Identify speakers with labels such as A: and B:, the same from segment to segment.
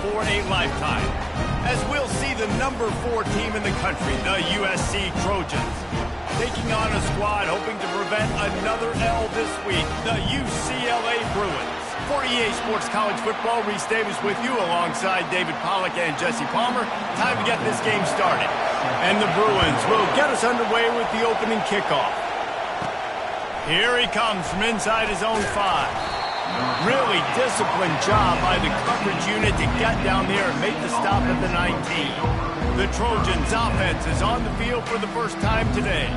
A: for a lifetime, as we'll see the number 4 team in the country, the USC Trojans, taking on a squad hoping to prevent another L this week, the UCLA Bruins. For EA Sports College Football, Reese Davis with you alongside David Pollack and Jesse Palmer. Time to get this game started. And the Bruins will get us underway with the opening kickoff. Here he comes from inside his own 5. Really disciplined job by the coverage unit to get down there and make the stop at the 19. The Trojans offense is on the field for the first time today.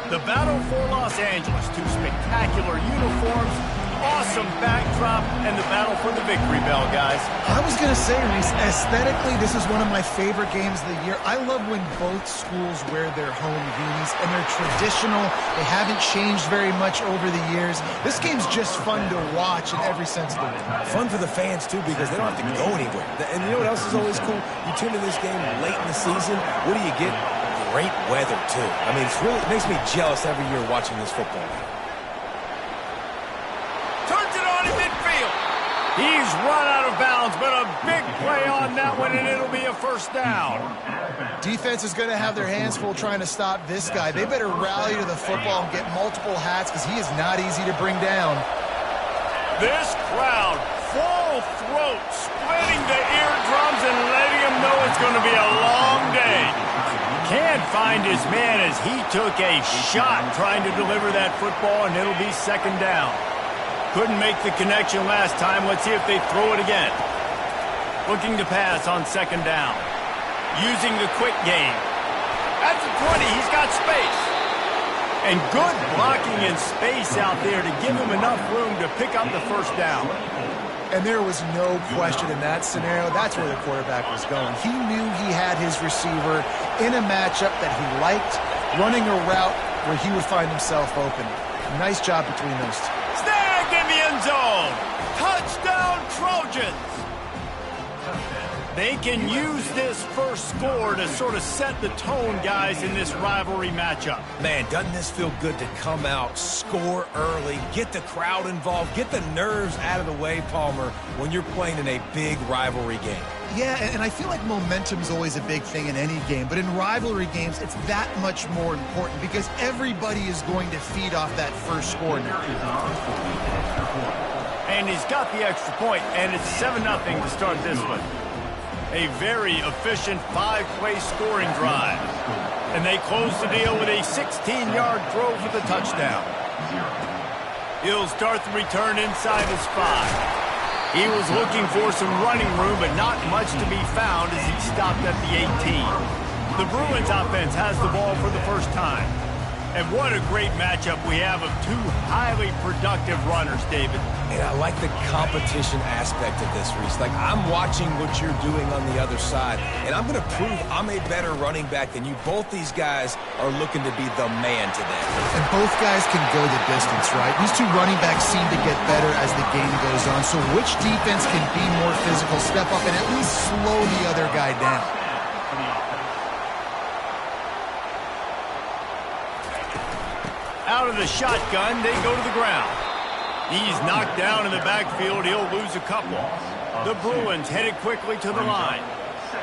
A: The battle for Los Angeles, 2 spectacular uniforms, awesome backdrop, and the battle for the victory bell, guys.
B: I was going to say, Reese, aesthetically, this is one of my favorite games of the year. I love when both schools wear their home unis, and they're traditional. They haven't changed very much over the years. This game's just fun to watch in every sense of the word.
C: Fun for the fans, too, because they don't have to go anywhere. And you know what else is always cool? You tune in this game late in the season, what do you get? Great weather, too. I mean, it makes me jealous every year watching this football game.
A: He's run out of bounds, but a big play on that one, and it'll be a first down.
B: Defense is going to have their hands full trying to stop this guy. They better rally to the football and get multiple hats because he is not easy to bring down.
A: This crowd, full throat, splitting the eardrums and letting him know it's going to be a long day. Can't find his man as he took a shot trying to deliver that football, and it'll be second down. Couldn't make the connection last time. Let's see if they throw it again. Looking to pass on second down. Using the quick game. At the 20, he's got space. And good blocking in space out there to give him enough room to pick up the first down.
B: And there was no question in that scenario. That's where the quarterback was going. He knew he had his receiver in a matchup that he liked, running a route where he would find himself open. Nice job between those two.
A: In the end zone. Touchdown, Trojans. They can use this first score to sort of set the tone, guys, in this rivalry matchup.
C: Man, doesn't this feel good to come out, score early, get the crowd involved, get the nerves out of the way, Palmer, when you're playing in a big rivalry game?
B: Yeah, and I feel like momentum's always a big thing in any game, but in rivalry games, it's that much more important because everybody is going to feed off that first score now.
A: And he's got the extra point, and it's 7-0 to start this one. A very efficient 5-play scoring drive. And they close the deal with a 16-yard throw for the touchdown. He'll start the return inside his 5. He was looking for some running room, but not much to be found as he stopped at the 18. The Bruins offense has the ball for the first time. And what a great matchup we have of 2 highly productive runners, David.
C: And I like the competition aspect of this, Reese. Like, I'm watching what you're doing on the other side, and I'm going to prove I'm a better running back than you. Both these guys are looking to be the man today.
B: And both guys can go the distance, right? These 2 running backs seem to get better as the game goes on. So which defense can be more physical, step up, and at least slow the other guy down?
A: Out of the shotgun, they go to the ground. He's knocked down in the backfield. He'll lose a couple. The Bruins headed quickly to the line.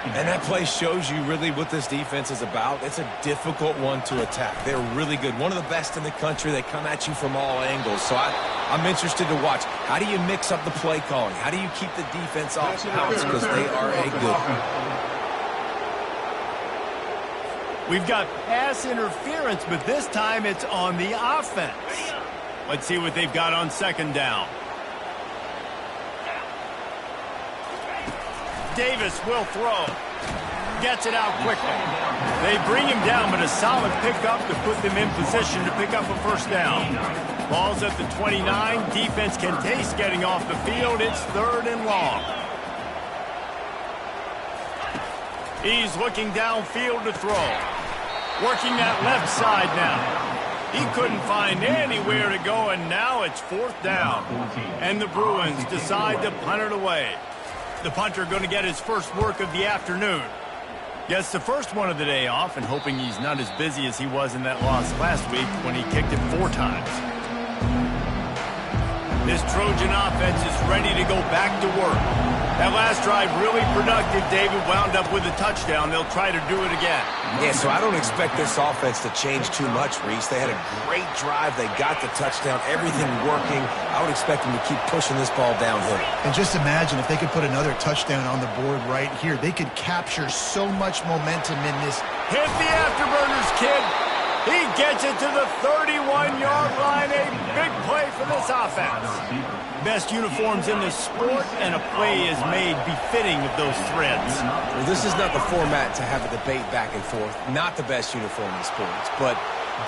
C: And that play shows you really what this defense is about. It's a difficult one to attack. They're really good. One of the best in the country. They come at you from all angles. So I'm interested to watch. How do you mix up the play calling? How do you keep the defense off balance? Because they are a good one.
A: We've got pass interference, but this time it's on the offense. Let's see what they've got on second down. Davis will throw. Gets it out quickly. They bring him down, but a solid pickup to put them in position to pick up a first down. Ball's at the 29. Defense can taste getting off the field. It's 3rd and long. He's looking downfield to throw. Working that left side now. He couldn't find anywhere to go, and now it's 4th down. And the Bruins decide to punt it away. The punter going to get his first work of the afternoon. Gets the first one of the day off, and hoping he's not as busy as he was in that loss last week when he kicked it 4 times. This Trojan offense is ready to go back to work. That last drive really productive. David wound up with a touchdown. They'll try to do it again.
C: Yeah, so I don't expect this offense to change too much, Reese. They had a great drive. They got the touchdown. Everything working. I would expect them to keep pushing this ball downhill.
B: And just imagine if they could put another touchdown on the board right here. They could capture so much momentum in this.
A: Hit the afterburners, kid. He gets it to the 31-yard line. A big play for this offense. Best uniforms in the sport, and a play is made befitting of those threads.
C: Well, this is not the format to have a debate back and forth. Not the best uniform in sports, but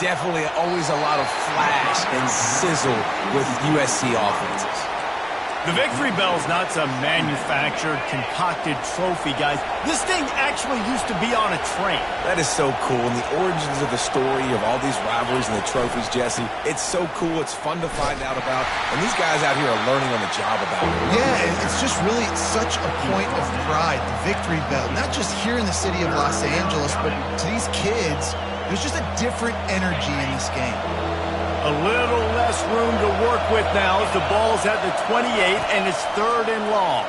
C: definitely always a lot of flash and sizzle with USC offenses.
A: The Victory Bell's not some manufactured, concocted trophy, guys. This thing actually used to be on a train.
C: That is so cool. And the origins of the story of all these rivalries and the trophies, Jesse, it's so cool. It's fun to find out about. And these guys out here are learning on the job about it.
B: Yeah, it's just really such a point of pride, the Victory Bell. Not just here in the city of Los Angeles, but to these kids, there's just a different energy in this game.
A: A little less room to work with now as the ball's at the 28 and it's 3rd and long.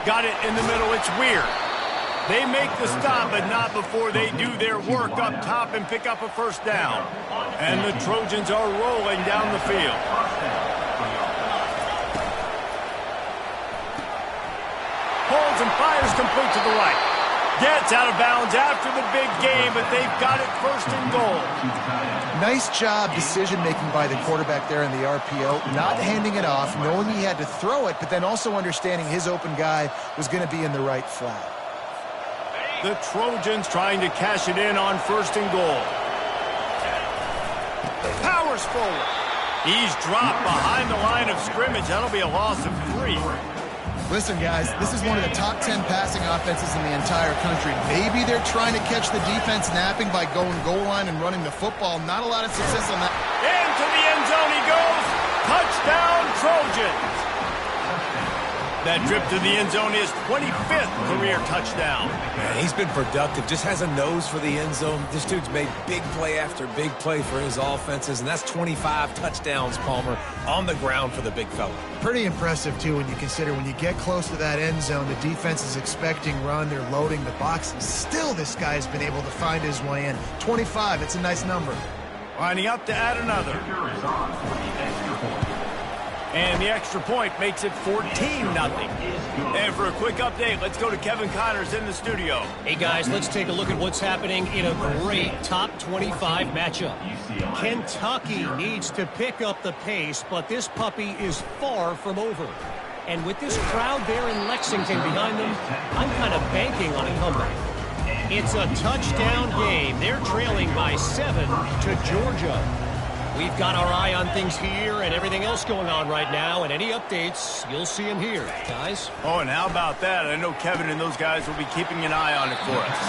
A: Got it in the middle. It's weird. They make the stop, but not before they do their work up top and pick up a first down. And the Trojans are rolling down the field. Holds and fires complete to the right. Gets out of bounds after the big game, but they've got it 1st and goal.
B: Nice job decision-making by the quarterback there in the RPO, not handing it off, knowing he had to throw it, but then also understanding his open guy was going to be in the right flat.
A: The Trojans trying to cash it in on 1st and goal. Powers forward. He's dropped behind the line of scrimmage. That'll be a loss of 3.
B: Listen, guys, this is one of the top 10 passing offenses in the entire country. Maybe they're trying to catch the defense napping by going goal line and running the football. Not a lot of success on that.
A: Into the end zone he goes. Touchdown, Trojans. That trip to the end zone is 25th career touchdown.
C: Man, he's been productive. Just has a nose for the end zone. This dude's made big play after big play for his offenses, and that's 25 touchdowns, Palmer, on the ground for the big fella.
B: Pretty impressive, too, when you consider when you get close to that end zone, the defense is expecting run, they're loading the box, and still this guy's been able to find his way in. 25, it's a nice number.
A: Lining up to add another. And the extra point makes it 14-0. And for a quick update, let's go to Kevin Connors in the studio.
D: Hey, guys, let's take a look at what's happening in a great top 25 matchup. Kentucky needs to pick up the pace, but this puppy is far from over. And with this crowd there in Lexington behind them, I'm kind of banking on a comeback. It's a touchdown game. They're trailing by 7 to Georgia. We've got our eye on things here and everything else going on right now, and any updates, you'll see them here, guys.
A: Oh, and how about that? I know Kevin and those guys will be keeping an eye on it for us.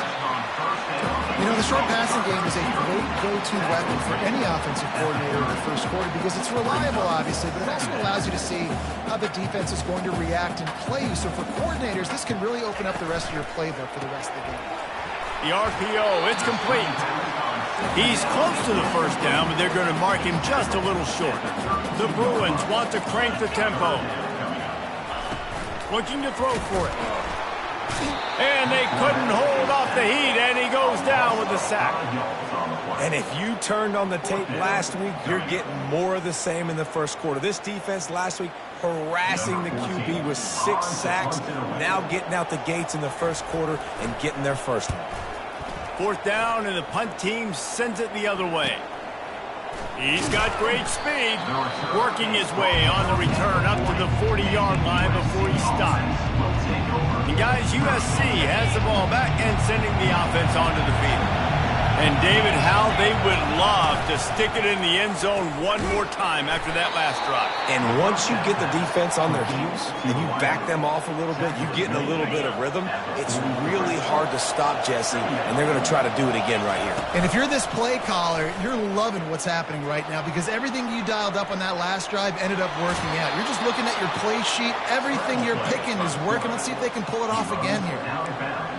B: You know, the short passing game is a great go-to weapon for any offensive coordinator in the first quarter because it's reliable, obviously, but it also allows you to see how the defense is going to react and play you. So for coordinators, this can really open up the rest of your playbook for the rest of the game.
A: The RPO, it's complete. He's close to the first down, but they're going to mark him just a little short. The Bruins want to crank the tempo. Looking to throw for it. And they couldn't hold off the heat, and he goes down with the sack.
C: And if you turned on the tape last week, you're getting more of the same in the first quarter. This defense last week harassing the QB with 6 sacks, now getting out the gates in the first quarter and getting their first one.
A: 4th down, and the punt team sends it the other way. He's got great speed, working his way on the return up to the 40-yard line before he stops. And guys, USC has the ball back and sending the offense onto the field. And David, how they would love to stick it in the end zone one more time after that last drive.
C: And once you get the defense on their heels and you back them off a little bit, you get in a little bit of rhythm, it's really hard to stop, Jesse, and they're going to try to do it again right here.
B: And if you're this play caller, you're loving what's happening right now because everything you dialed up on that last drive ended up working out. You're just looking at your play sheet. Everything you're picking is working. Let's see if they can pull it off again here.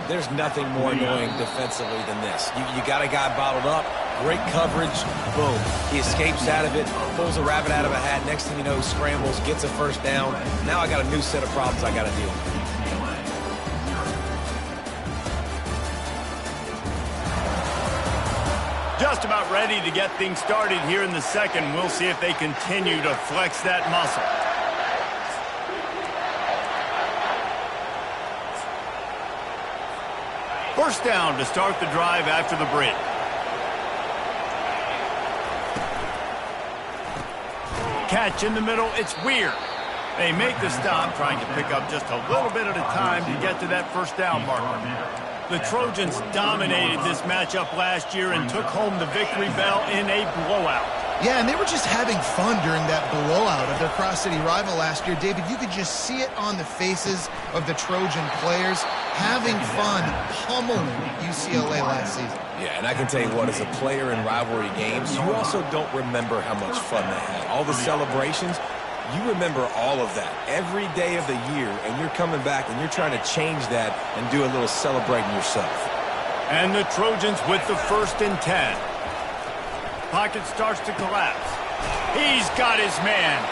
C: There's nothing more annoying defensively than this. You got a guy bottled up, Great coverage, boom. He escapes out of it, pulls a rabbit out of a hat. Next thing you know, scrambles, gets a first down. Now I got a new set of problems I got to deal with.
A: Just about ready to get things started here in the second. We'll see if they continue to flex that muscle. First down to start the drive after the break. Catch in the middle, it's Weir. They make the stop, trying to pick up just a little bit at a time to get to that first down marker. The Trojans dominated this matchup last year and took home the victory bell in a blowout.
B: Yeah, and they were just having fun during that blowout of their cross-city rival last year. David, you could just see it on the faces of the Trojan players, having fun, pummeling UCLA last season.
C: Yeah, and I can tell you what, as a player in rivalry games, you also don't remember how much fun they had. All the celebrations, you remember all of that every day of the year, and you're coming back and you're trying to change that and do a little celebrating yourself.
A: And the Trojans with the 1st and 10. Pocket starts to collapse. He's got his man.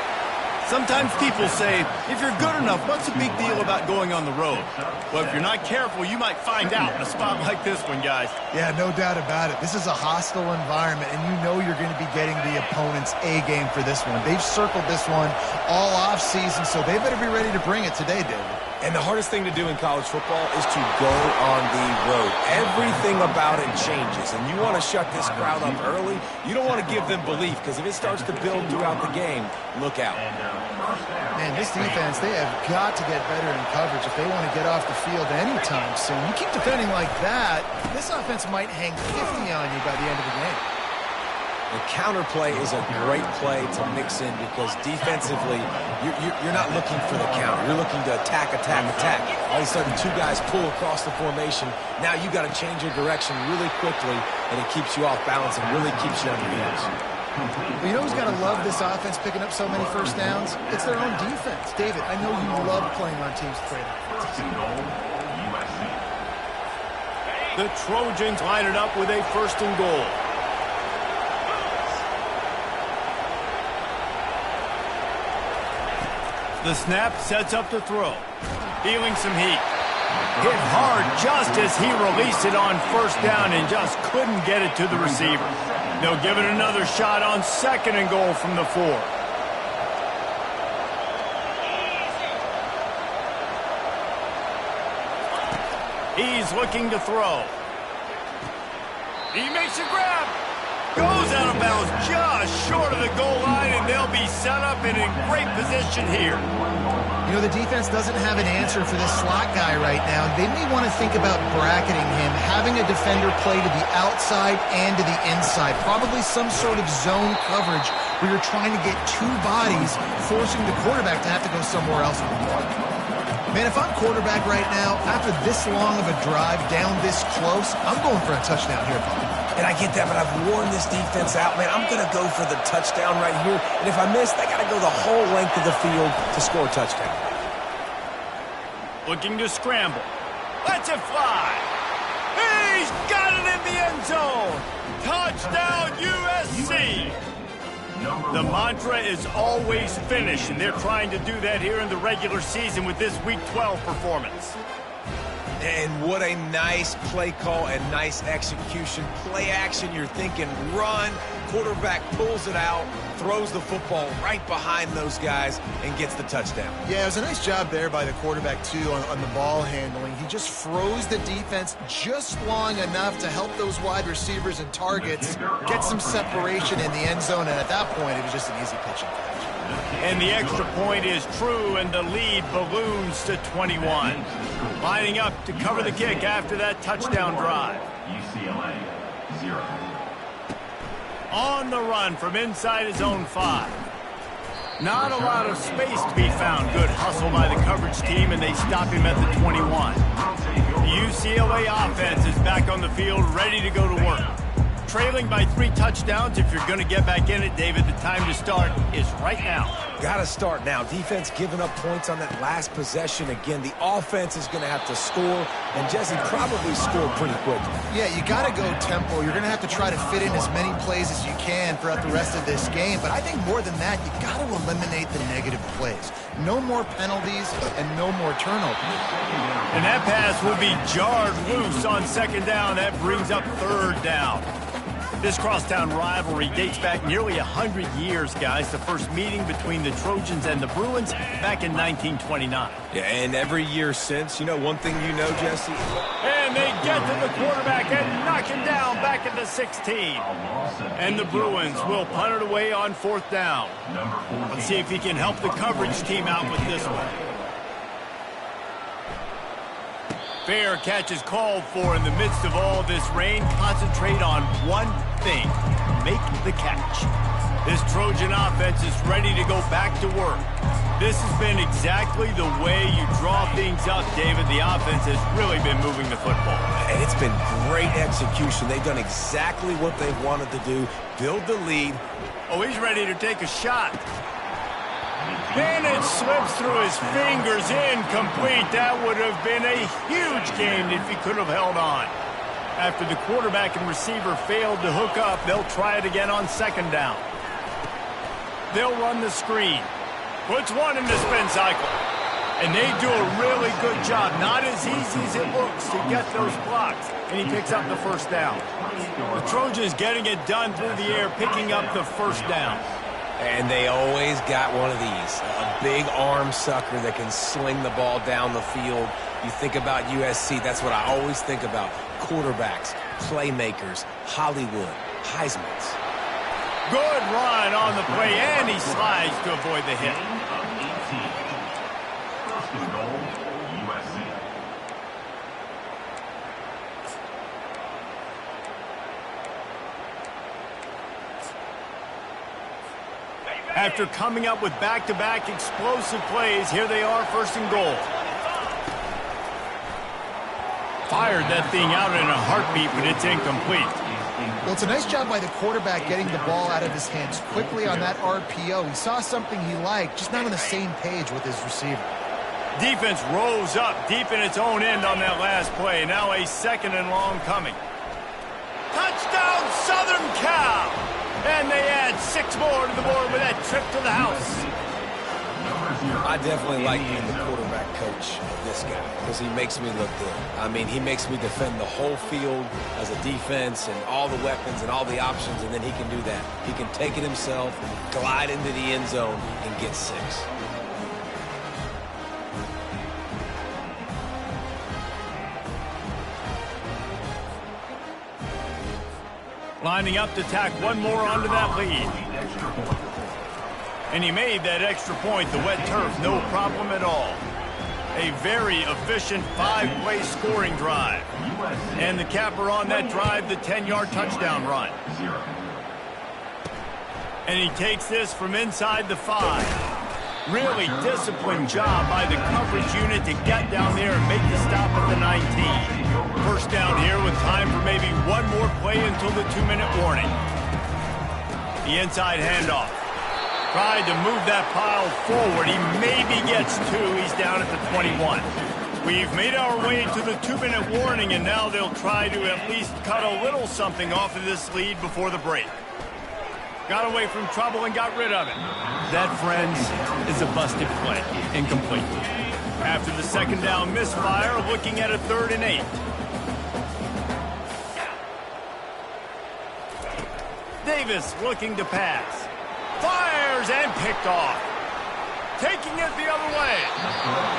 A: Sometimes people say, if you're good enough, what's the big deal about going on the road? Well, if you're not careful, you might find out in a spot like this one, guys.
B: Yeah, no doubt about it. This is a hostile environment, and you know you're going to be getting the opponent's A-game for this one. They've circled this one all off-season, so they better be ready to bring it today, David.
C: And the hardest thing to do in college football is to go on the road. Everything about it changes, and you want to shut this crowd up early. You don't want to give them belief, because if it starts to build throughout the game, look out.
B: Man, this defense, they have got to get better in coverage if they want to get off the field anytime soon. You keep defending like that, this offense might hang 50 on you by the end of the game.
C: The counter play is a great play to mix in because defensively, you're not looking for the counter. You're looking to attack, attack, attack. All of a sudden, 2 guys pull across the formation. Now you got to change your direction really quickly, and it keeps you off balance and really keeps you on your heels.
B: Well, you know who's got to love this offense picking up so many first downs? It's their own defense. David, I know you love playing on teams with great offenses.
A: The Trojans line it up with a 1st and goal. The snap sets up to throw. Feeling some heat. Hit hard just as he released it on 1st down and just couldn't get it to the receiver. They'll give it another shot on 2nd and goal from the 4. He's looking to throw. He makes a grab. Goes out of bounds just short of the goal line, and they'll be set up and in great position here.
B: You know, the defense doesn't have an answer for this slot guy right now. They may want to think about bracketing him, having a defender play to the outside and to the inside. Probably some sort of zone coverage where you're trying to get 2 bodies, forcing the quarterback to have to go somewhere else with the ball. Man, if I'm quarterback right now, after this long of a drive down this close, I'm going for a touchdown here, Bob.
C: And I get that, but I've worn this defense out, man. I'm going to go for the touchdown right here. And if I miss, they got to go the whole length of the field to score a touchdown. Looking to scramble.
A: Lets it fly. He's got it in the end zone. Touchdown, USC. The mantra is always finish, and they're trying to do that here in the regular season with this Week 12 performance.
C: And what a nice play call and nice execution. Play action, you're thinking run. Quarterback pulls it out, throws the football right behind those guys, and gets the touchdown.
B: Yeah, it was a nice job there by the quarterback, too, on the ball handling. He just froze the defense just long enough to help those wide receivers and targets get some separation in the end zone, and at that point, it was just an easy pitch and catch.
A: And the extra point is true, and the lead balloons to 21. Lining up to cover the kick after that touchdown drive. UCLA, 0. On the run from inside his own 5. Not a lot of space to be found. Good hustle by the coverage team, and they stop him at the 21. The UCLA offense is back on the field, ready to go to work. Trailing by 3 touchdowns. If you're going to get back in it, David, the time to start is right now.
C: Got to start now. Defense giving up points on that last possession. Again, the offense is going to have to score, and Jesse probably scored pretty quickly.
B: Yeah, you got to go tempo. You're going to have to try to fit in as many plays as you can throughout the rest of this game. But I think more than that, you got to eliminate the negative plays. No more penalties and no more turnovers.
A: And that pass will be jarred loose on second down. That brings up third down. This crosstown rivalry dates back nearly 100 years, guys. The first meeting between the Trojans and the Bruins back in 1929.
C: Yeah, and every year since, you know, one thing you know, Jesse?
A: And they get to the quarterback and knock him down back at the 16. And the Bruins will punt it away on fourth down. Let's see if he can help the coverage team out with this one. Fair catch is called for in the midst of all this rain. Concentrate on one thing. Make the catch. This Trojan offense is ready to go back to work. This has been exactly the way you draw things up, David. The offense has really been moving the football.
C: And it's been great execution. They've done exactly what they've wanted to do. Build the lead.
A: Oh, he's ready to take a shot. And it slips through his fingers, incomplete. That would have been a huge gain if he could have held on. After the quarterback and receiver failed to hook up, they'll try it again on second down. They'll run the screen. Puts one in the spin cycle. And they do a really good job. Not as easy as it looks to get those blocks. And he picks up the first down. The Trojans getting it done through the air, picking up the first down.
C: And they always got one of these, a big arm sucker that can sling the ball down the field. You think about USC, that's what I always think about. Quarterbacks, playmakers, Hollywood, Heismans.
A: Good run on the play, and he slides to avoid the hit.
E: First and goal, USC.
A: After coming up with back-to-back explosive plays, here they are, first and goal. Fired that thing out in a heartbeat, but it's incomplete.
B: Well, it's a nice job by the quarterback getting the ball out of his hands quickly on that RPO. He saw something he liked, just not on the same page with his receiver.
A: Defense rose up deep in its own end on that last play. Now a second and long coming. Touchdown, Southern Cal! And they add 6 more to the board with that trip to the house.
C: I definitely like being the quarterback coach of this guy because he makes me look good. I mean, he makes me defend the whole field as a defense and all the weapons and all the options, and then he can do that. He can take it himself, glide into the end zone, and get 6.
A: Lining up to tack one more onto that lead. And he made that extra point, the wet turf, no problem at all. A very efficient 5-play scoring drive. And the capper on that drive, the 10-yard touchdown run. And he takes this from inside the 5. Really disciplined job by the coverage unit to get down there and make the stop at the 19. First down here with time for maybe one more play until the 2-minute warning. The inside handoff. Tried to move that pile forward. He maybe gets 2. He's down at the 21. We've made our way to the 2-minute warning, and now they'll try to at least cut a little something off of this lead before the break. Got away from trouble and got rid of it. That, friends, is a busted play. Incomplete. After the second down misfire, looking at a 3rd and 8. Davis looking to pass. Fires and picked off. Taking it the other way.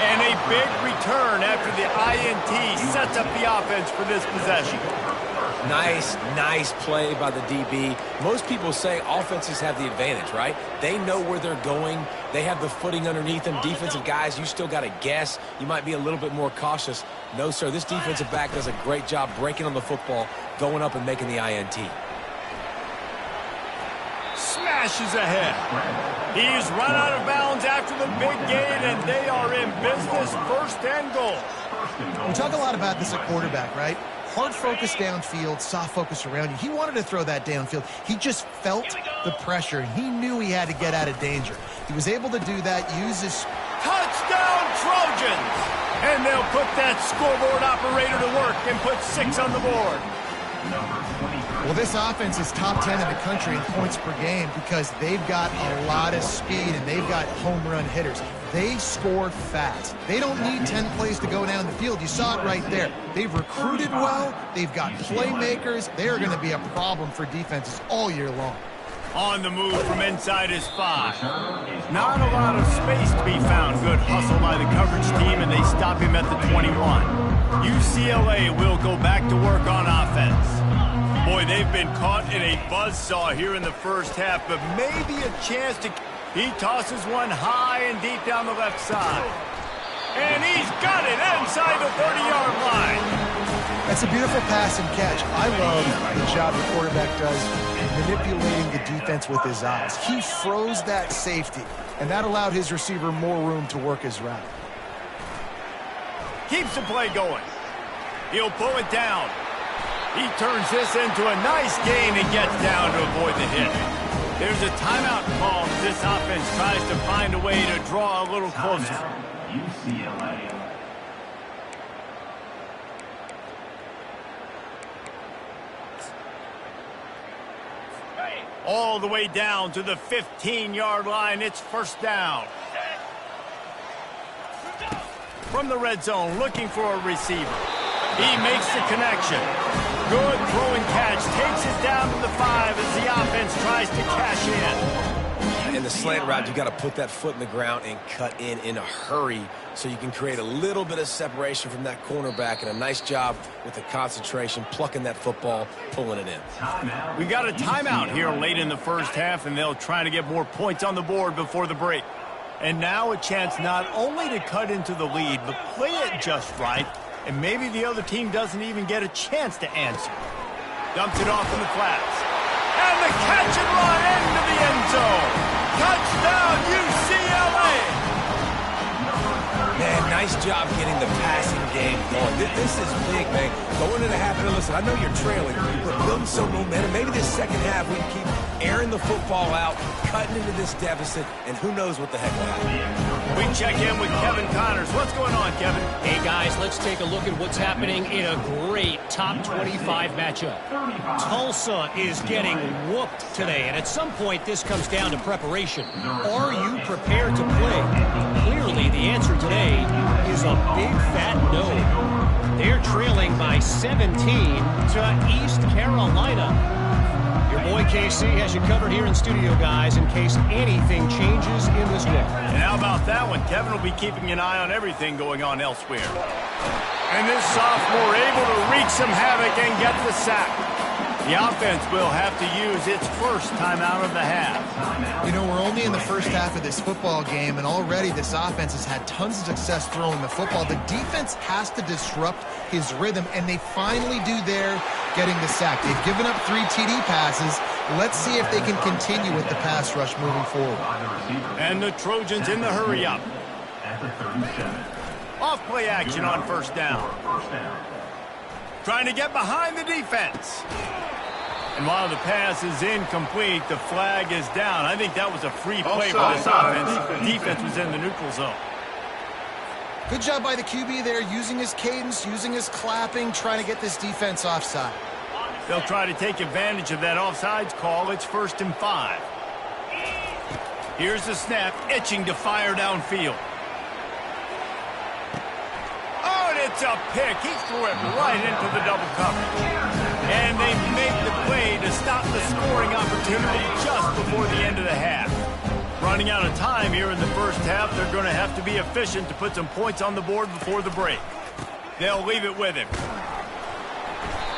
A: And a big return after the INT sets up the offense for this possession.
C: Nice play by the DB. Most people say offenses have the advantage, right? They know where they're going. They have the footing underneath them. Defensive guys, you still got to guess. You might be a little bit more cautious. No, sir, this defensive back does a great job breaking on the football, going up and making the INT.
A: Smashes ahead. He's run out of bounds after the big gain, and they are in business, 1st and goal.
B: We talk a lot about this at quarterback, right? hard focus downfield, soft focus around you. He wanted to throw that downfield. He just felt the pressure, and he knew he had to get out of danger. He was able to do that, use his...
A: Touchdown, Trojans! And they'll put that scoreboard operator to work and put 6 on the board.
B: Well, this offense is top 10 in the country in points per game because they've got a lot of speed and they've got home run hitters. They score fast. They don't need 10 plays to go down the field. You saw it right there. They've recruited well. They've got playmakers. They are going to be a problem for defenses all year long.
A: On the move from inside his 5. Not a lot of space to be found. Good hustle by the coverage team, and they stop him at the 21. UCLA will go back to work on offense. Boy, they've been caught in a buzzsaw here in the first half, but maybe a chance to... He tosses one high and deep down the left side. And he's got it inside the 30-yard line.
B: That's a beautiful pass and catch. I love the job the quarterback does manipulating the defense with his eyes. He froze that safety, and that allowed his receiver more room to work his route.
A: Keeps the play going. He'll pull it down. He turns this into a nice gain and gets down to avoid the hit. There's a timeout call as this offense tries to find a way to draw a little closer.
E: UCLA.
A: All the way down to the 15-yard line. It's first down. From the red zone, looking for a receiver. He makes the connection. Good throw and catch. Takes it down to the 5 as the offense tries to cash in.
C: In the slant route, you got to put that foot in the ground and cut in a hurry so you can create a little bit of separation from that cornerback, and a nice job with the concentration, plucking that football, pulling it in.
A: We got a timeout here late in the first half, and they'll try to get more points on the board before the break. And now a chance not only to cut into the lead, but play it just right, and maybe the other team doesn't even get a chance to answer. Dumps it off in the flats. And the catch and run into the end zone. Touchdown, UCLA!
C: Man, nice job getting the passing game going. This is big, man. Going into the half, and listen, I know you're trailing, but building some momentum. Maybe this second half we can keep airing the football out, cutting into this deficit, and who knows what the heck will happen.
A: We check in with Kevin Connors. What's going on, Kevin?
D: Hey, guys, let's take a look at what's happening in a great top 25 matchup. Tulsa is getting whooped today, and at some point this comes down to preparation. Are you prepared to play? Clearly, the answer today is a big fat no. They're trailing by 17 to East Carolina. Your boy KC has you covered here in studio, guys, in case anything changes in this one.
A: And how about that one? Kevin will be keeping an eye on everything going on elsewhere. And this sophomore able to wreak some havoc and get the sack. The offense will have to use its first timeout of the half.
B: You know, we're only in the first half of this football game, and already this offense has had tons of success throwing the football. The defense has to disrupt his rhythm, and they finally do there, getting the sack. They've given up 3 TD passes. Let's see if they can continue with the pass rush moving forward.
A: And the Trojans in the hurry up.
E: At the 37.
A: Off play action on first down. Trying to get behind the defense. And while the pass is incomplete, the flag is down. I think that was a free play for this offense. Defense was in the neutral zone.
B: Good job by the QB there, using his cadence, using his clapping, trying to get this defense offside.
A: They'll try to take advantage of that offsides call. It's 1st and 5. Here's the snap, itching to fire downfield. Oh, and it's a pick. He threw it right into the double coverage. And they make the play to stop the scoring opportunity just before the end of the half. Running out of time here in the first half, they're going to have to be efficient to put some points on the board before the break. They'll leave it with him.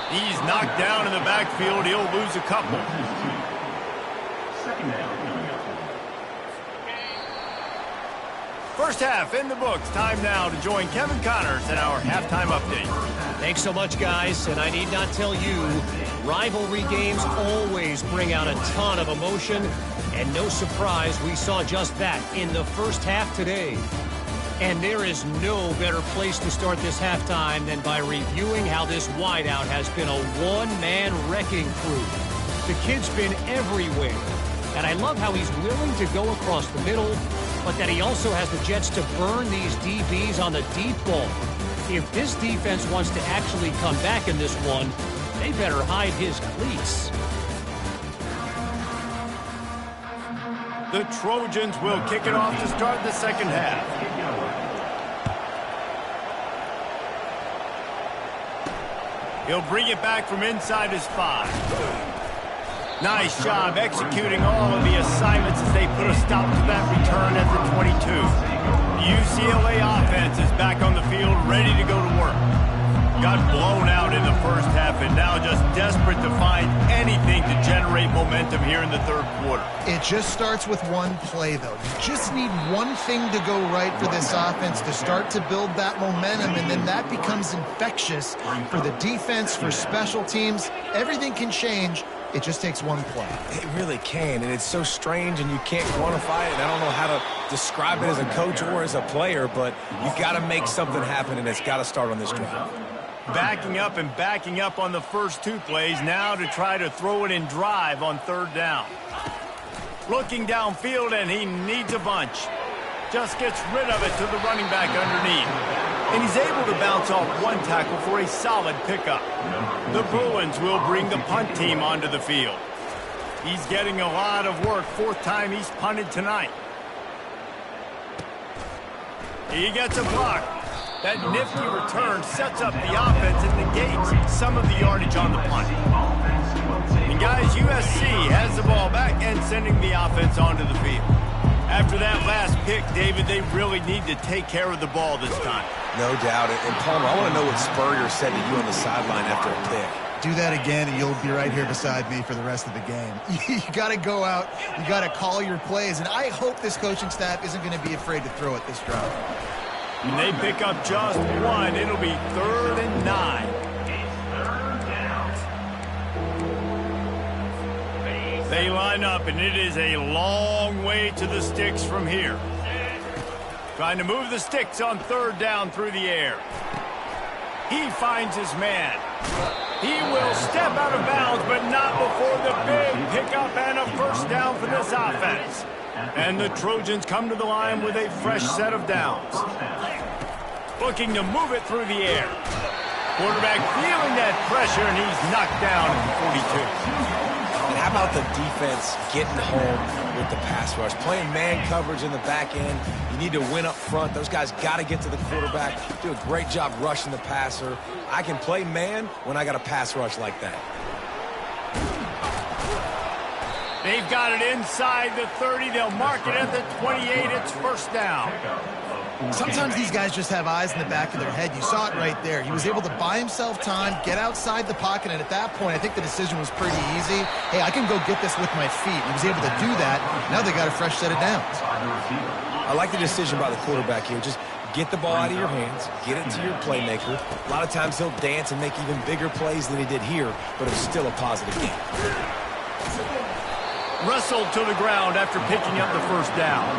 A: He's knocked down in the backfield. He'll lose a couple.
E: Second down coming up.
A: First half in the books. Time now to join Kevin Connors in our halftime update.
D: Thanks so much, guys, and I need not tell you, rivalry games always bring out a ton of emotion, and no surprise we saw just that in the first half today. And there is no better place to start this halftime than by reviewing how this wideout has been a one-man wrecking crew. The kid's been everywhere, and I love how he's willing to go across the middle, but that he also has the Jets to burn these DBs on the deep ball. If this defense wants to actually come back in this one, they better hide his cleats.
A: The Trojans will kick it off to start the second half. He'll bring it back from inside his 5. Nice job executing all of the assignments as they put a stop to that return at the 22. The UCLA offense is back on the field, ready to go to work. Got blown out in the first half and now just desperate to find anything to generate momentum here in the third quarter.
B: It just starts with one play, though. You just need one thing to go right for this offense to start to build that momentum, and then that becomes infectious for the defense, for special teams. Everything can change. It just takes one play.
C: It really can, and it's so strange, and you can't quantify it. And I don't know how to describe it as a coach or as a player, but you got to make something happen, and it's got to start on this drive.
A: Backing up and backing up on the first 2 plays, now to try to throw it in drive on third down. Looking downfield, and he needs a bunch. Just gets rid of it to the running back underneath. And he's able to bounce off one tackle for a solid pickup. The Bruins will bring the punt team onto the field. He's getting a lot of work. 4th time he's punted tonight. He gets a block. That nifty return sets up the offense and negates some of the yardage on the punt. And guys, USC has the ball back and sending the offense onto the field. After that last pick, David, they really need to take care of the ball this time.
C: No doubt. And Palmer, I want to know what Spurrier said to you on the sideline after a pick.
B: Do that again, and you'll be right here beside me for the rest of the game. You got to go out. You got to call your plays, and I hope this coaching staff isn't going to be afraid to throw it this drive.
A: When they pick up just one, it'll be 3rd and 9. They line up, and it is a long way to the sticks from here. Trying to move the sticks on 3rd down through the air. He finds his man. He will step out of bounds, but not before the big pickup and a first down for this offense. And the Trojans come to the line with a fresh set of downs. Looking to move it through the air. Quarterback feeling that pressure, and he's knocked down at the 42.
C: And how about the defense getting home with the pass rush? Playing man coverage in the back end. You need to win up front. Those guys got to get to the quarterback. Do a great job rushing the passer. I can play man when I got a pass rush like that.
A: They've got it inside the 30. They'll mark it at the 28. It's first down.
B: Sometimes these guys just have eyes in the back of their head. You saw it right there. He was able to buy himself time, get outside the pocket, and at that point, I think the decision was pretty easy. Hey, I can go get this with my feet. He was able to do that. Now they got a fresh set of downs.
C: I like the decision by the quarterback here. Just get the ball out of your hands, get it to your playmaker. A lot of times he'll dance and make even bigger plays than he did here, but it's still a positive game.
A: Wrestled to the ground after picking up the first down.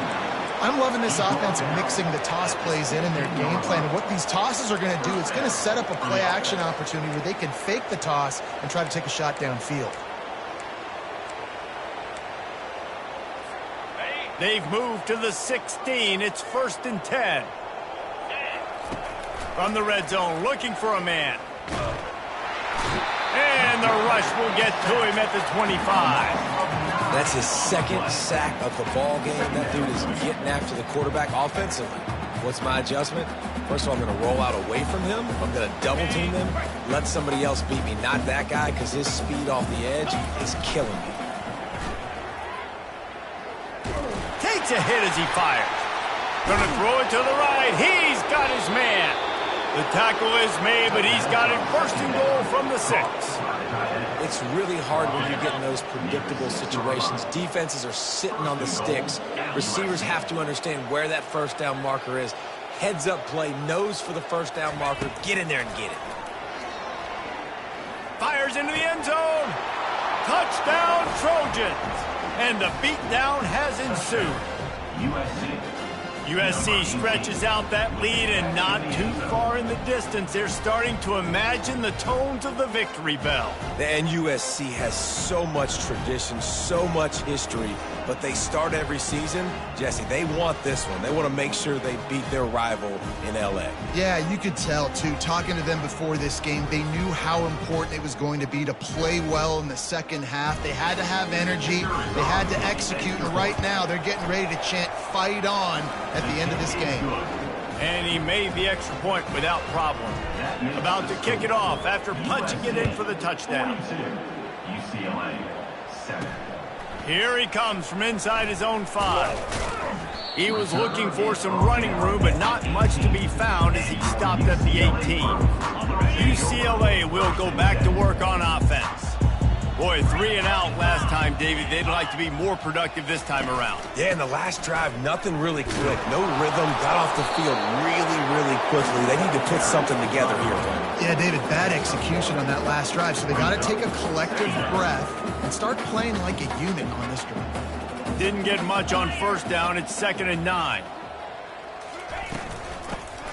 B: I'm loving this offense mixing the toss plays in their game plan. And what these tosses are going to do, it's going to set up a play-action opportunity where they can fake the toss and try to take a shot downfield.
A: They've moved to the 16. It's 1st and 10. From the red zone, looking for a man. And the rush will get to him at the 25.
C: That's his 2nd sack of the ball game. That dude is getting after the quarterback offensively. What's my adjustment? First of all, I'm going to roll out away from him. I'm going to double team him, let somebody else beat me. Not that guy, because his speed off the edge is killing me.
A: Takes a hit as he fires. Going to throw it to the right. He's got his man. The tackle is made, but he's got it 1st and goal from the 6.
C: It's really hard when you get in those predictable situations. Defenses are sitting on the sticks. Receivers have to understand where that first down marker is. Heads up play, nose for the first down marker. Get in there and get it.
A: Fires into the end zone. Touchdown, Trojans. And the beatdown has ensued. USC stretches out that lead and not too far in the distance. They're starting to imagine the tones of the victory bell.
C: And USC has so much tradition, so much history, but they start every season. Jesse, they want this one. They want to make sure they beat their rival in LA.
B: Yeah, you could tell, too. Talking to them before this game, they knew how important it was going to be to play well in the second half. They had to have energy. They had to execute. And right now, they're getting ready to chant, "Fight on," at the end of this game.
A: And he made the extra point without problem. About to kick it off after punching it in for the touchdown.
E: UCLA 7.
A: Here he comes from inside his own 5. He was looking for some running room, but not much to be found as he stopped at the 18. UCLA will go back to work on offense. Boy, 3 and out last time, David. They'd like to be more productive this time around.
C: Yeah, in the last drive, nothing really clicked. No rhythm, got off the field really quickly. They need to put something together here.
B: Yeah, David, bad execution on that last drive, so they got to take a collective breath and start playing like a unit on this drive.
A: Didn't get much on first down. It's 2nd and 9.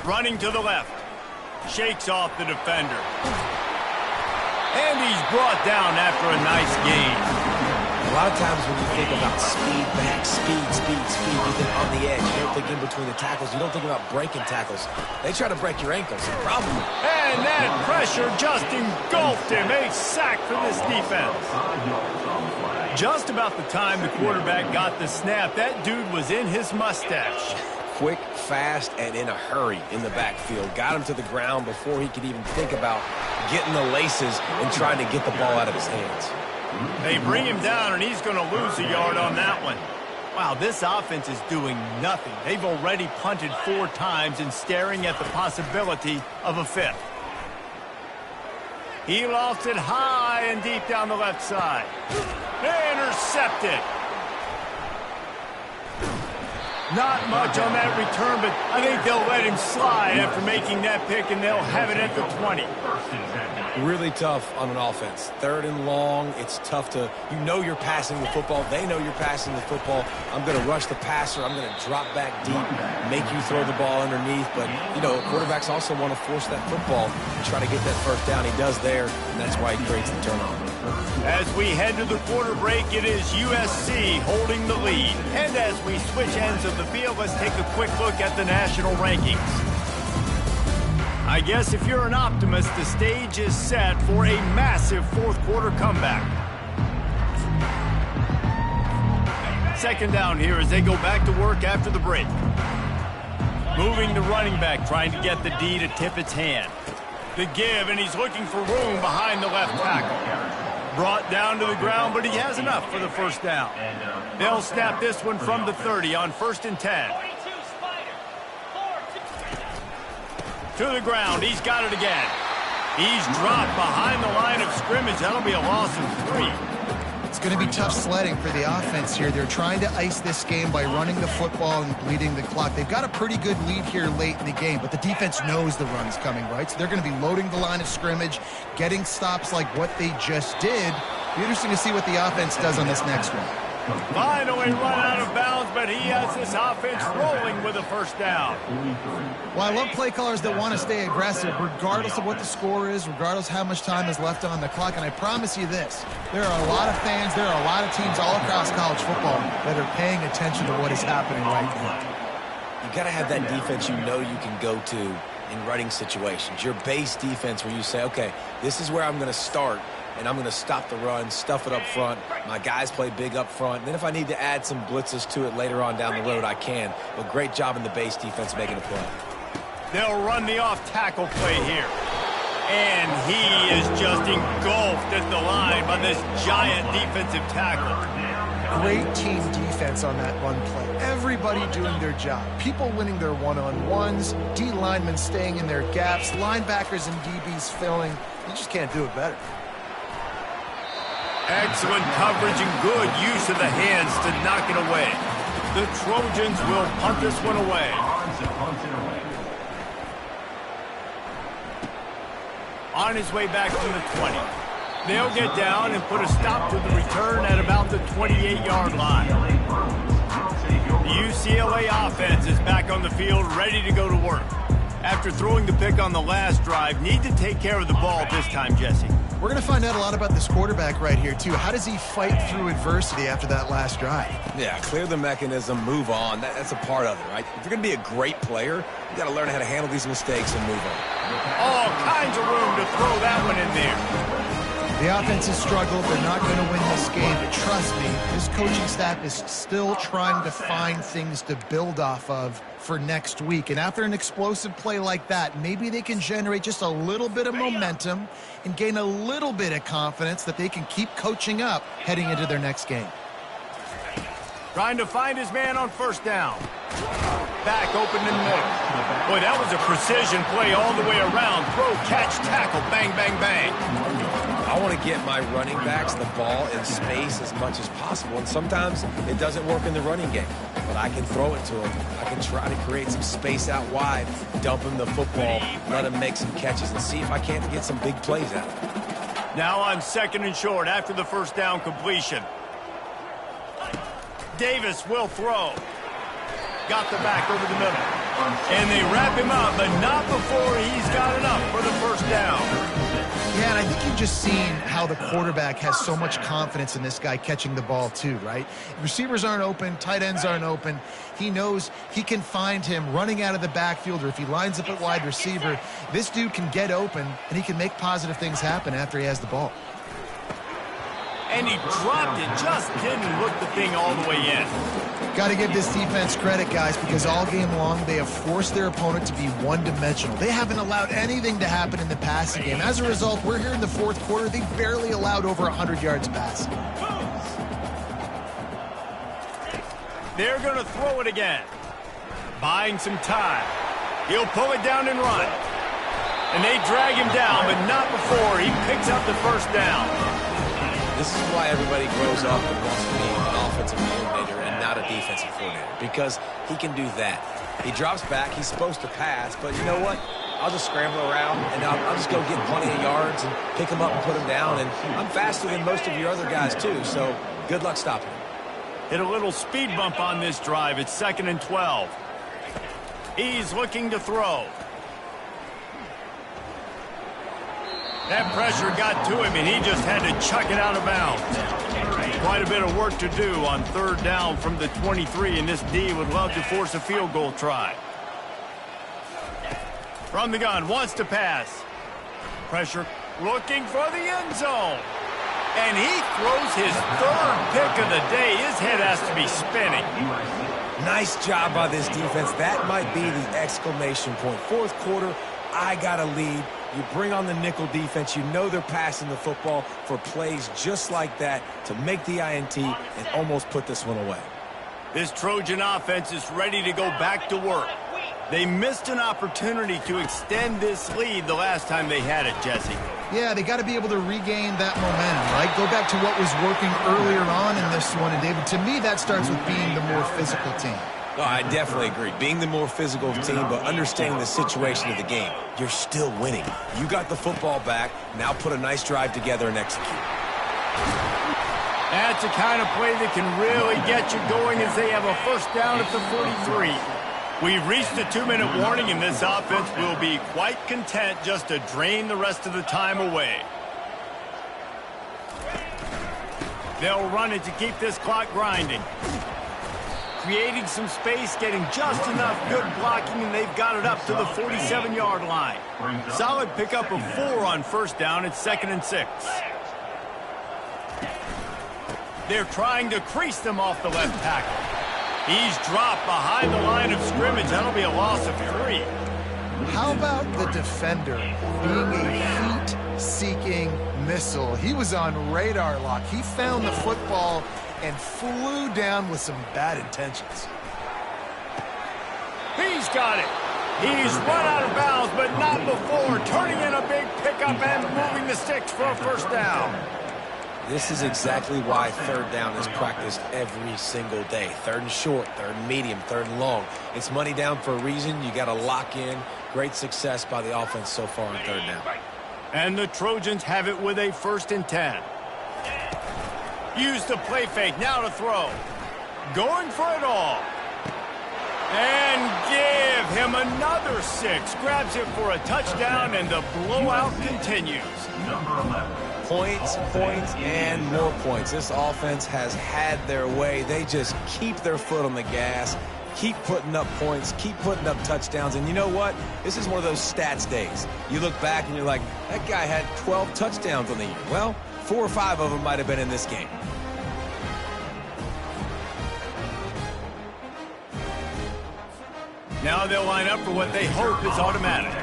A: Running to the left. Shakes off the defender. And he's brought down after a nice gain.
C: A lot of times when you think about speed back, speed, you think on the edge. You don't think in between the tackles. You don't think about breaking tackles. They try to break your ankles. The problem.
A: And that pressure just engulfed him. A sack for this defense. Just about the time the quarterback got the snap, that dude was in his mustache.
C: Quick, fast, and in a hurry in the backfield. Got him to the ground before he could even think about getting the laces and trying to get the ball out of his hands.
A: They bring him down, and he's going to lose a yard on that one. Wow, this offense is doing nothing. They've already punted 4 times and staring at the possibility of a 5th. He lofts it high and deep down the left side. Intercepted. Not much on that return, but I think they'll let him slide after making that pick, and they'll have it at the 20.
C: Really tough on an offense. 3rd and long, it's tough to, you know you're passing the football. They know you're passing the football. I'm going to rush the passer. I'm going to drop back deep, make you throw the ball underneath. But, you know, quarterbacks also want to force that football and try to get that first down. He does there, and that's why he creates the turnover.
A: As we head to the quarter break, it is USC holding the lead. And as we switch ends of the field, let's take a quick look at the national rankings. I guess if you're an optimist, the stage is set for a massive 4th quarter comeback. 2nd down here as they go back to work after the break. Moving the running back, trying to get the D to tip its hand. The give, and he's looking for room behind the left tackle. Brought down to the ground, but he has enough for the first down. They'll snap this one from the 30 on 1st and 10. To the ground. He's got it again. He's dropped behind the line of scrimmage. That'll be a loss of 3.
B: It's going to be tough sledding for the offense here. They're trying to ice this game by running the football and bleeding the clock. They've got a pretty good lead here late in the game, but the defense knows the run's coming, right? So they're going to be loading the line of scrimmage, getting stops like what they just did. Be interesting to see what the offense does on this next one.
A: Finally run out of bounds, but he has this offense rolling with a first down.
B: Well, I love play callers that want to stay aggressive regardless of what the score is, regardless how much time is left on the clock. And I promise you this, there are a lot of fans, there are a lot of teams all across college football that are paying attention to what is happening right now.
C: You got to have that defense you know you can go to in running situations. Your base defense where you say, okay, this is where I'm going to start. And I'm going to stop the run, stuff it up front. My guys play big up front. And then if I need to add some blitzes to it later on down the road, I can. But great job in the base defense making a play.
A: They'll run the off-tackle play here. And he is just engulfed at the line by this giant defensive tackle.
B: Great team defense on that run play. Everybody doing their job. People winning their one-on-ones, D linemen staying in their gaps, linebackers and DBs filling. You just can't do it better.
A: Excellent coverage and good use of the hands to knock it away. The Trojans will punt this one away. On his way back to the 20. They'll get down and put a stop to the return at about the 28-yard line. The UCLA offense is back on the field, ready to go to work. After throwing the pick on the last drive, need to take care of the ball this time, Jesse.
B: We're going to find out a lot about this quarterback right here, too. How does he fight through adversity after that last drive?
C: Yeah, clear the mechanism, move on. That's a part of it, right? If you're going to be a great player, you got to learn how to handle these mistakes and move on.
A: All kinds of room to throw that one in there.
B: The offense has struggled. They're not going to win this game, but trust me, this coaching staff is still trying to find things to build off of for next week. And after an explosive play like that, maybe they can generate just a little bit of momentum and gain a little bit of confidence that they can keep coaching up heading into their next game.
A: Trying to find his man on first down. Back open in the middle. Boy, that was a precision play all the way around. Throw, catch, tackle, bang, bang, bang.
C: I want to get my running backs the ball in space as much as possible, and sometimes it doesn't work in the running game, but I can throw it to them. I can try to create some space out wide, dump him the football, let him make some catches, and see if I can't get some big plays out of it.
A: Now on 2nd and short after the first down completion. Davis will throw. Got the back over the middle. And they wrap him up, but not before he's got enough for the first down.
B: Yeah, and I think you've just seen how the quarterback has so much confidence in this guy catching the ball too, right? Receivers aren't open, tight ends aren't open. He knows he can find him running out of the backfield, or if he lines up at wide receiver, this dude can get open, and he can make positive things happen after he has the ball.
A: And he dropped it, just didn't look the thing all the way in.
B: Got to give this defense credit, guys, because all game long they have forced their opponent to be one-dimensional. They haven't allowed anything to happen in the passing game. As a result, we're here in the fourth quarter. They barely allowed over 100 yards passing.
A: They're going to throw it again. Buying some time. He'll pull it down and run. And they drag him down, but not before he picks up the first down.
C: This is why everybody grows up and wants to be an offensive coordinator and not a defensive coordinator, because he can do that. He drops back, he's supposed to pass, but you know what? I'll just scramble around, and I'll just go get plenty of yards and pick him up and put him down, and I'm faster than most of your other guys too, so good luck stopping him.
A: Hit a little speed bump on this drive. It's 2nd and 12. He's looking to throw. That pressure got to him, and he just had to chuck it out of bounds. Quite a bit of work to do on 3rd down from the 23, and this D would love to force a field goal try. From the gun, wants to pass. Pressure, looking for the end zone. And he throws his 3rd pick of the day. His head has to be spinning.
C: Nice job by this defense. That might be the exclamation point. 4th quarter, I got a lead. You bring on the nickel defense. You know they're passing the football for plays just like that to make the INT and almost put this one away.
A: This Trojan offense is ready to go back to work. They missed an opportunity to extend this lead the last time they had it, Jesse.
B: Yeah, they got to be able to regain that momentum, right? Go back to what was working earlier on in this one. And, David, to me, that starts with being the more physical team.
C: No, I definitely agree. Being the more physical team, but understanding the situation of the game. You're still winning. You got the football back. Now put a nice drive together and execute.
A: That's a kind of play that can really get you going as they have a first down at the 43. We've reached the 2-minute warning, and this offense will be quite content just to drain the rest of the time away. They'll run it to keep this clock grinding. Creating some space, getting just enough good blocking, and they've got it up to the 47-yard line. Solid pickup of 4 on first down. It's 2nd and 6. They're trying to crease them off the left tackle. He's dropped behind the line of scrimmage. That'll be a loss of 3.
B: How about the defender being a heat-seeking missile? He was on radar lock. He found the football and flew down with some bad intentions.
A: He's got it. He's run out of bounds, but not before turning in a big pickup and moving the sticks for a first down.
C: This is exactly why 3rd down is practiced every single day. 3rd and short, 3rd and medium, 3rd and long. It's money down for a reason. You got to lock in. Great success by the offense so far on 3rd down.
A: And the Trojans have it with a 1st and 10. Use the play fake, now to throw. Going for it all. And give him another 6. Grabs it for a touchdown, and the blowout continues.
E: Number 11.
C: Points, and more points. This offense has had their way. They just keep their foot on the gas, keep putting up points, keep putting up touchdowns. And you know what? This is one of those stats days. You look back and you're like, that guy had 12 touchdowns on the year. Well, 4 or 5 of them might have been in this game.
A: Now they'll line up for what they hope is automatic.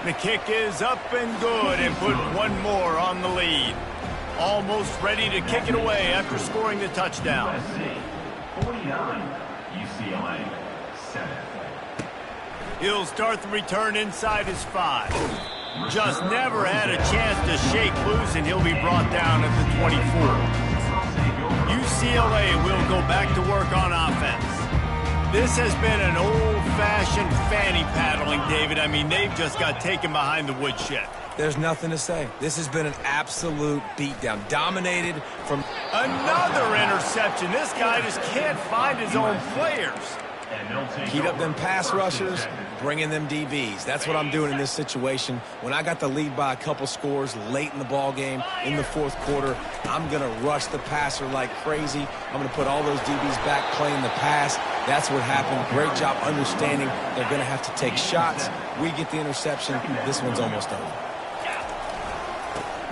A: The kick is up and good, and put one more on the lead. Almost ready to kick it away after scoring the touchdown.
E: USC 49, UCLA 7.
A: He'll start the return inside his 5. Just never had a chance to shake loose, and he'll be brought down at the 24. UCLA will go back to work on offense. This has been an old-fashioned fanny paddling, David. I mean, they've just got taken behind the woodshed.
C: There's nothing to say. This has been an absolute beatdown. Dominated from...
A: Another interception. This guy just can't find his own players.
C: Heat up them pass rushers, bring in them DBs. That's what I'm doing in this situation. When I got the lead by a couple scores late in the ball game, in the fourth quarter, I'm going to rush the passer like crazy. I'm going to put all those DBs back playing the pass. That's what happened. Great job understanding they're going to have to take shots. We get the interception. This one's almost over.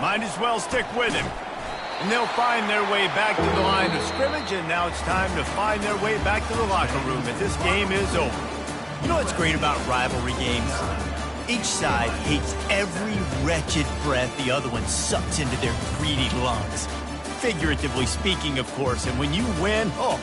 A: Might as well stick with him. And they'll find their way back to the line of scrimmage, and now it's time to find their way back to the locker room, and this game is over.
F: You know what's great about rivalry games? Each side hates every wretched breath the other one sucks into their greedy lungs. Figuratively speaking, of course, and when you win, oh,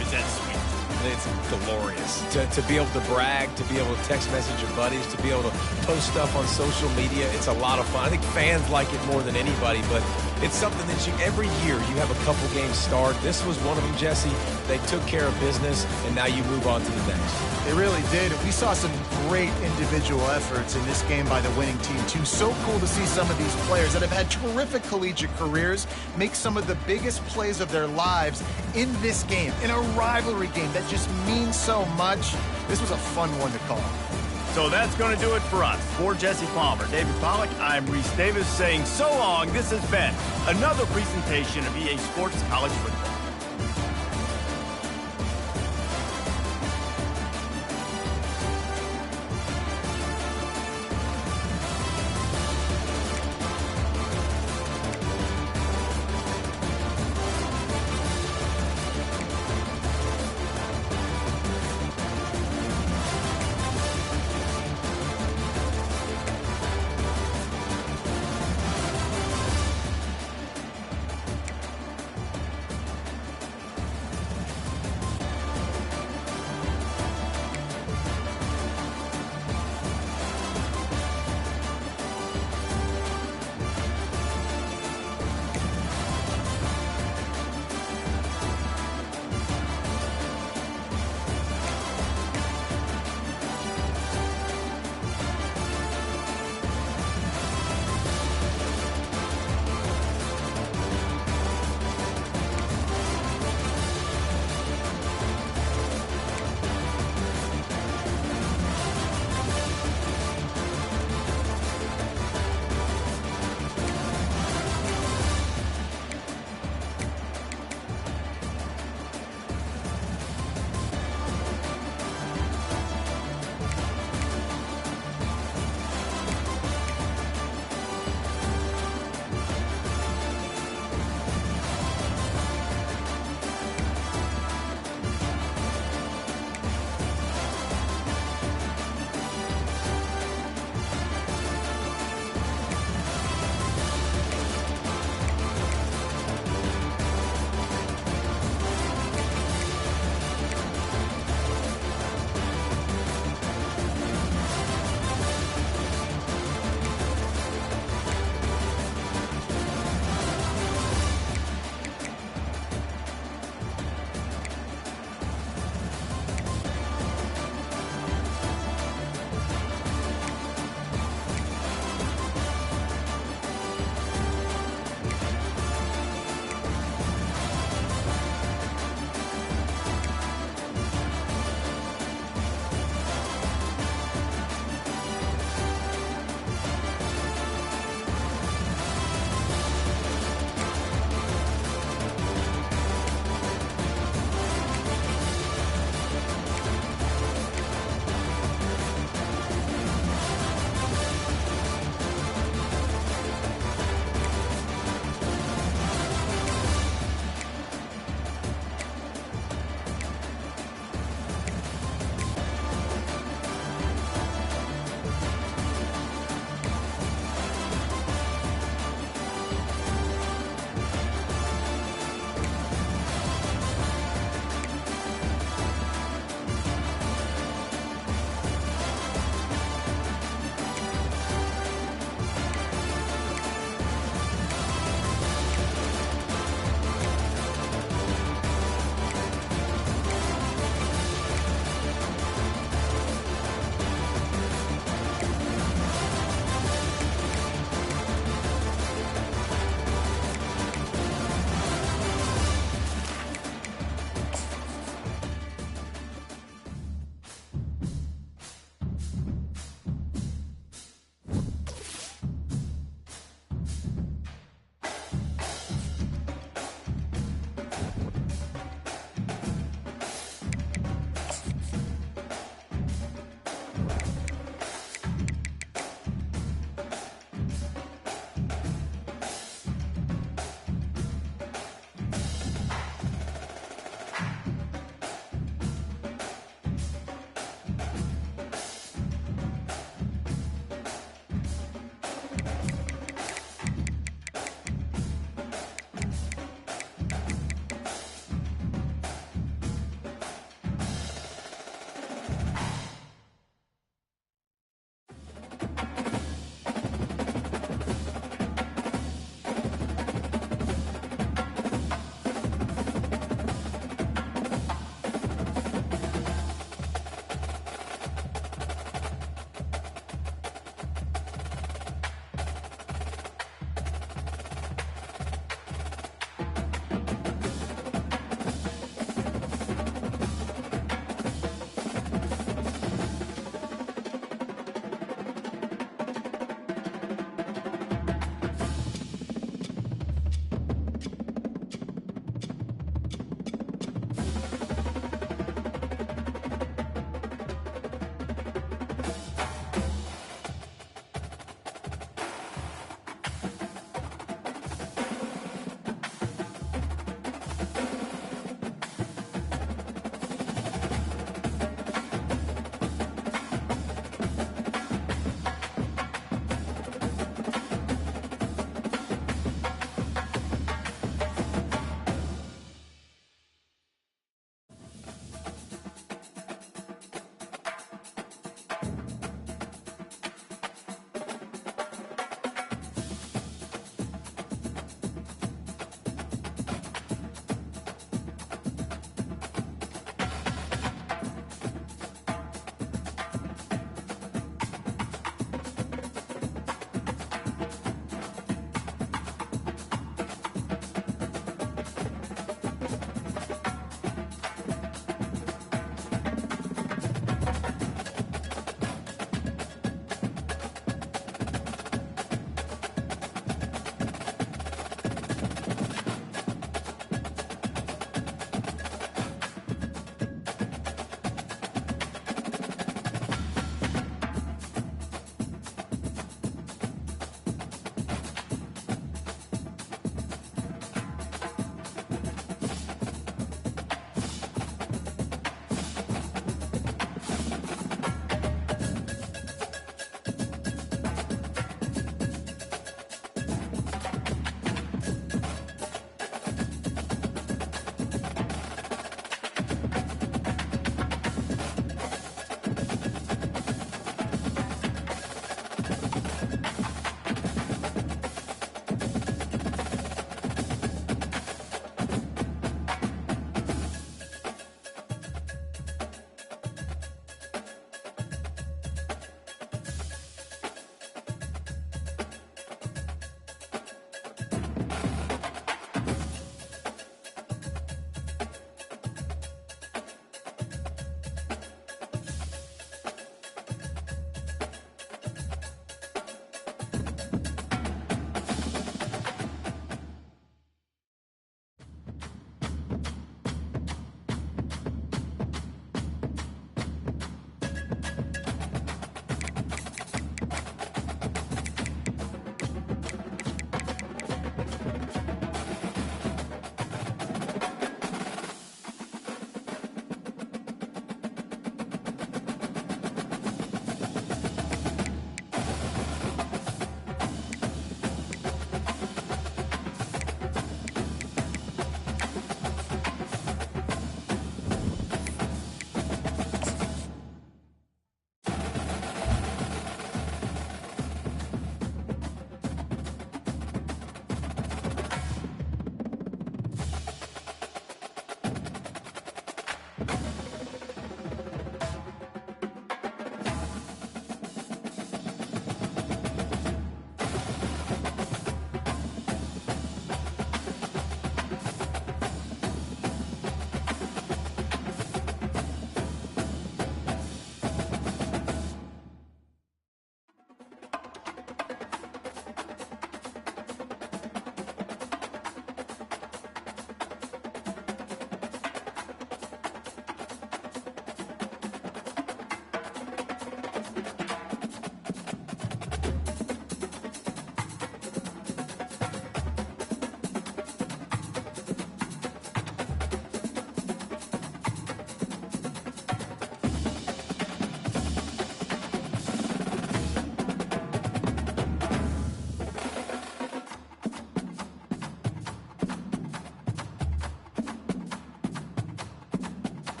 F: is that sweet.
C: It's glorious. To be able to brag, to be able to text message your buddies, to be able to post stuff on social media, it's a lot of fun. I think fans like it more than anybody, but it's something that every year you have a couple games start. This was one of them, Jesse. They took care of business, and now you move on to the next.
B: They really did. We saw some great individual efforts in this game by the winning team, too. So cool to see some of these players that have had terrific collegiate careers make some of the biggest plays of their lives in this game, in a rivalry game that just means so much. This was a fun one to call.
A: So that's going to do it for us. For Jesse Palmer, David Pollack, I'm Reese Davis saying so long. This has been another presentation of EA Sports College Football.